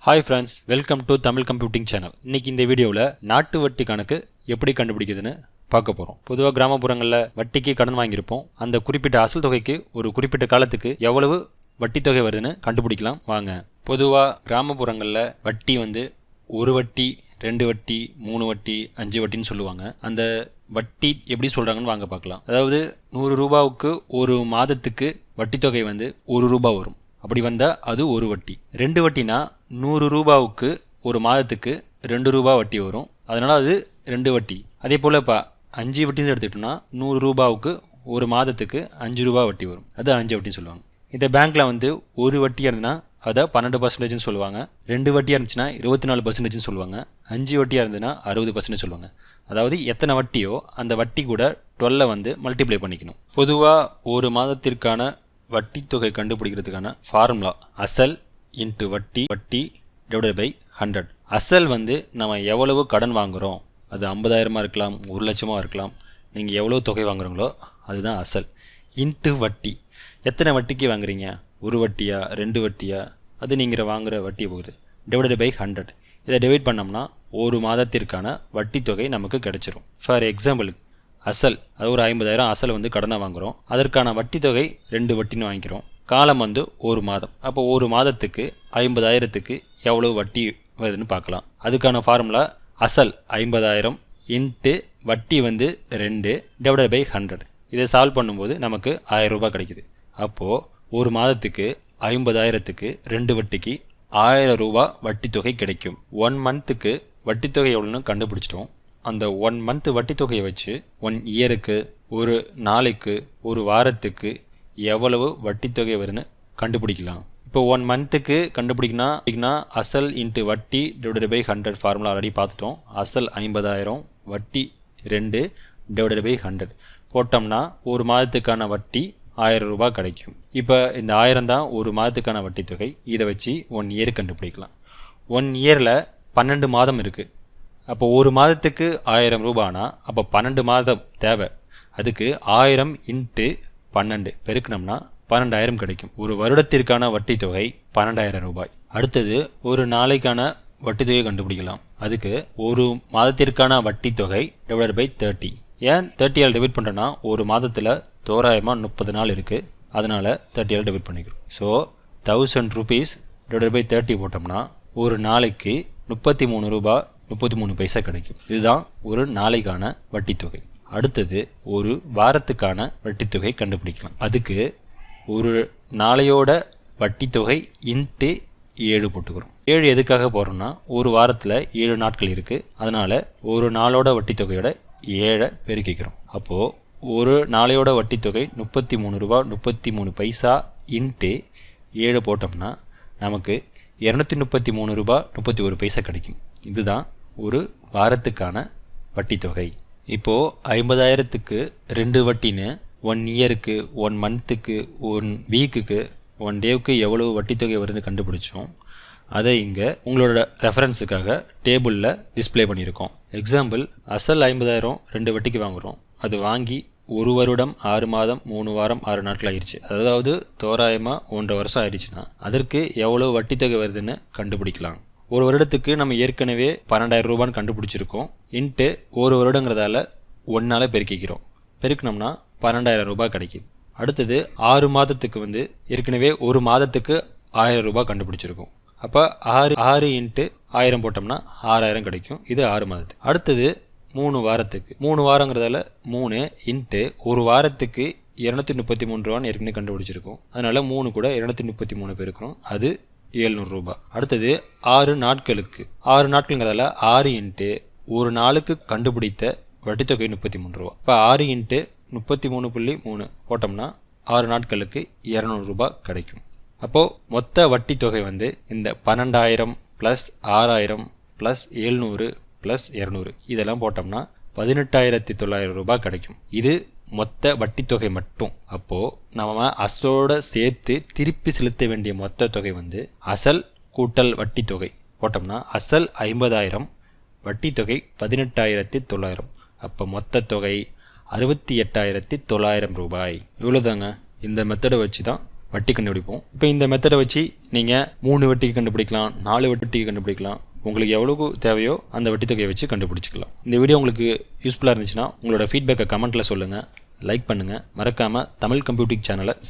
Hi friends, welcome to Tamil Computing Channel. இன்னைக்கு இந்த வீடியோவில் நாட்டு வட்டி கணக்கு எப்படி கண்டுபிடிக்குதுன்னு பார்க்க போகிறோம். பொதுவாக கிராமப்புறங்களில் வட்டிக்கு கடன் வாங்கியிருப்போம். அந்த குறிப்பிட்ட அசல் தொகைக்கு ஒரு குறிப்பிட்ட காலத்துக்கு எவ்வளவு வட்டி தொகை வருதுன்னு கண்டுபிடிக்கலாம் வாங்க. பொதுவாக கிராமப்புறங்களில் வட்டி ஒரு வட்டி, 2 வட்டி, 3 வட்டி, 5 வட்டின்னு சொல்லுவாங்க. அந்த வட்டி எப்படி சொல்கிறாங்கன்னு வாங்க பார்க்கலாம். அதாவது 100 ரூபாவுக்கு ஒரு மாதத்துக்கு வட்டி தொகை 1 ரூபா வரும். அப்படி வந்தால் அது ஒரு வட்டி. 2 வட்டினா 100 ரூபாவுக்கு ஒரு மாதத்துக்கு 2 ரூபா வட்டி வரும். அதனால் அது 2 வட்டி. அதே போல் இப்போ 5 வட்டின்னு எடுத்துக்கிட்டோம்னா 100 ரூபாவுக்கு ஒரு மாதத்துக்கு 5 ரூபா வட்டி வரும். அது 5 வட்டின்னு சொல்லுவாங்க. இந்த பேங்க்கில் ஒரு வட்டியாக இருந்ததுன்னா அதை 12% சொல்லுவாங்க. 2 வட்டியாக இருந்துச்சுன்னா 24% சொல்லுவாங்க. 5 வட்டியாக இருந்ததுன்னா 60% சொல்லுவாங்க. அதாவது எத்தனை வட்டியோ அந்த வட்டி கூட 12 மல்டிப்ளை பண்ணிக்கணும். பொதுவாக ஒரு மாதத்திற்கான வட்டி தொகை கண்டுபிடிக்கிறதுக்கான ஃபார்முலா அசல் இன்ட்டு வட்டி டிவைடட் பை 100. அசல் நம்ம எவ்வளவு கடன் வாங்குகிறோம், அது 50,000 இருக்கலாம், 1 லட்சமாக இருக்கலாம். நீங்கள் எவ்வளோ தொகை வாங்குறீங்களோ அதுதான் அசல். இன்ட்டு வட்டி, எத்தனை வட்டிக்கு வாங்குறீங்க, ஒரு வட்டியா 2 வட்டியா, அது நீங்கள் வாங்குகிற வட்டி போகுது. Divided by 100. இதை டிவைட் பண்ணோம்னா ஒரு மாதத்திற்கான வட்டி தொகை நமக்கு கிடைச்சிரும். ஃபார் எக்ஸாம்பிள் அசல், அது ஒரு 50,000 அசல் கடனாக வாங்குகிறோம். அதற்கான வட்டி தொகை 2 வட்டின்னு வாங்கிக்கிறோம். காலம் ஒரு மாதம். அப்போ ஒரு மாதத்துக்கு 50,000க்கு எவ்வளோ வட்டி வருதுன்னு பார்க்கலாம். அதுக்கான ஃபார்முலா அசல் 50,000 இன்ட்டு வட்டி 2 டிவைடட் பை 100. இதை சால்வ் பண்ணும்போது நமக்கு 1000 ரூபாய் கிடைக்குது. அப்போது ஒரு மாதத்துக்கு 50,000க்கு 2 வட்டிக்கு 1000 ரூபாய் வட்டி தொகை கிடைக்கும். 1 மந்த்துக்கு வட்டி தொகை எவ்வளோன்னு கண்டுபிடிச்சிட்டோம். அந்த 1 மந்த் வட்டி தொகையை வச்சு 1 இயருக்கு, ஒரு நாளைக்கு, ஒரு வாரத்துக்கு எவ்வளவு வட்டி தொகை வருதுன்னு கண்டுபிடிக்கலாம். இப்போ 1 மந்த்துக்கு கண்டுபிடிக்கணும்னா அசல் இன்ட்டு வட்டி டிவைடட் பை 100 ஃபார்முலா ஆல்ரெடி பார்த்துட்டோம். அசல் 50,000 வட்டி 2 டிவைடட் பை 100 போட்டோம்னா ஒரு மாதத்துக்கான வட்டி 1000 ரூபாய் கிடைக்கும். இப்போ இந்த 1000 தான் ஒரு மாதத்துக்கான வட்டி தொகை. இதை வச்சு 1 இயர் கண்டுபிடிக்கலாம். 1 இயரில் 12 மாதம் இருக்குது. அப்போ ஒரு மாதத்துக்கு 1000 ரூபானா அப்போ 12 மாதம் தேவை. அதுக்கு 1000 இன்ட்டு 12 பெருக்கணும்னா 12,000 கிடைக்கும். ஒரு வருடத்திற்கான வட்டி தொகை 12,000 ரூபாய். அடுத்தது ஒரு நாளைக்கான வட்டி தொகை கண்டுபிடிக்கலாம். அதுக்கு ஒரு மாதத்திற்கான வட்டி தொகை டிவைடட் பை 30. ஏன் 30ஆல் டிவைட் பண்ணுறோன்னா ஒரு மாதத்தில் தோராயமாக 30 நாள் இருக்குது. அதனால் 30ஆல் டிவைட் பண்ணிக்கிறோம். ஸோ 1000 rupees டிவைடட் பை 30 போட்டோம்னா ஒரு நாளைக்கு 33 ரூபாய் 33 பைசா கிடைக்கும். இதுதான் ஒரு நாளைக்கான வட்டி தொகை. அடுத்தது ஒரு வாரத்துக்கான வட்டி தொகை கண்டுபிடிக்கலாம். அதுக்கு ஒரு நாளையோட வட்டி தொகை இன்ட்டு 7 போட்டுக்கிறோம். 7 எதுக்காக போகிறோம்னா ஒரு வாரத்தில் 7 நாட்கள் இருக்குது. அதனால் ஒரு நாளோட வட்டி தொகையோட 7 பெருக்கிக்கிறோம். அப்போது ஒரு நாளையோட வட்டி தொகை 33 ரூபா 33 பைசா இன்ட்டு 7 போட்டோம்னா நமக்கு 233 ரூபா 31 பைசா கிடைக்கும். இதுதான் ஒரு வாரத்துக்கான வட்டி தொகை. இப்போது 50,000க்கு 2 வட்டின்னு 1 இயருக்கு, 1 மந்த்துக்கு, 1 வீக்குக்கு, 1 டேவுக்கு எவ்வளோ வட்டி தொகை வருதுன்னு கண்டுபிடிச்சோம். அதை இங்கே உங்களோட ரெஃபரன்ஸுக்காக டேபிளில் டிஸ்பிளே பண்ணியிருக்கோம். எக்ஸாம்பிள் அசல் 50,000 2 வட்டிக்கு வாங்குகிறோம். அது வாங்கி 1 வருடம் 6 மாதம் 3 வாரம் 6 நாட்கள் ஆயிடுச்சு. அதாவது தோராயமாக 1.5 வருஷம் ஆயிடுச்சுன்னா அதற்கு எவ்வளோ வட்டி தொகை வருதுன்னு கண்டுபிடிக்கலாம். ஒரு வருடத்துக்கு நம்ம ஏற்கனவே 12,000 ரூபான்னு கண்டுபிடிச்சிருக்கோம். இன்ட்டு ஒரு வருடங்கிறதால 1ஆல் பெருக்கிக்கிறோம். பெருக்கினோம்னா 12,000 ரூபாய் கிடைக்கிது. அடுத்தது 6 மாதத்துக்கு ஏற்கனவே ஒரு மாதத்துக்கு 1000 ரூபாய் கண்டுபிடிச்சிருக்கோம். அப்போ 6 இன்ட்டு 1000 போட்டோம்னா 6000 கிடைக்கும். இது 6 மாதத்துக்கு. அடுத்தது 3 வாரத்துக்கு, 3 வாரங்கிறதால 3 இன்ட்டு ஒரு வாரத்துக்கு 233 ரூபான்னு ஏற்கனவே கண்டுபிடிச்சிருக்கோம். அதனால் 3 கூட 233 பெருக்கிறோம். அது 700 ரூபாய். அடுத்தது 6 நாட்களுக்கு, 6 நாட்களுங்கிறதால 6 இன்ட்டு ஒரு நாளுக்கு கண்டுபிடித்த வட்டி தொகை 33 ரூபா. இப்போ 6 இன்ட்டு 33.3 போட்டோம்னா 6 நாட்களுக்கு 200 ரூபாய் கிடைக்கும். அப்போது மொத்த வட்டி தொகை இந்த 12,000 ப்ளஸ் 6,000 ப்ளஸ் 700 ப்ளஸ் 200 இதெல்லாம் போட்டோம்னா 18,900 ரூபாய் கிடைக்கும். இது மொத்த வட்டி தொகை மட்டும். அப்போது நம்ம அசலோடு சேர்த்து திருப்பி செலுத்த வேண்டிய மொத்த தொகை அசல் கூட்டல் வட்டி தொகை போட்டோம்னா அசல் 50,000 வட்டி தொகை 18,900. அப்போ மொத்த தொகை 68,900 ரூபாய். இவ்வளோதாங்க. இந்த மெத்தடை வச்சு தான் வட்டி கண்டுபிடிப்போம். இப்போ இந்த மெத்தடை வச்சு நீங்கள் 3 வட்டிக்கு கண்டுபிடிக்கலாம், 4 வட்டிக்கு கண்டுபிடிக்கலாம். உங்களுக்கு எவ்வளவு தேவையோ அந்த வட்டி தொகையை வச்சு கண்டுபிடிச்சிக்கலாம். இந்த வீடியோ உங்களுக்கு யூஸ்ஃபுல்லாக இருந்துச்சுன்னா உங்களோட ஃபீட்பேக்கை கமெண்ட்டில் சொல்லுங்கள், லைக் பண்ணுங்கள், மறக்காமல் தமிழ் கம்ப்யூட்டிங் சேனலை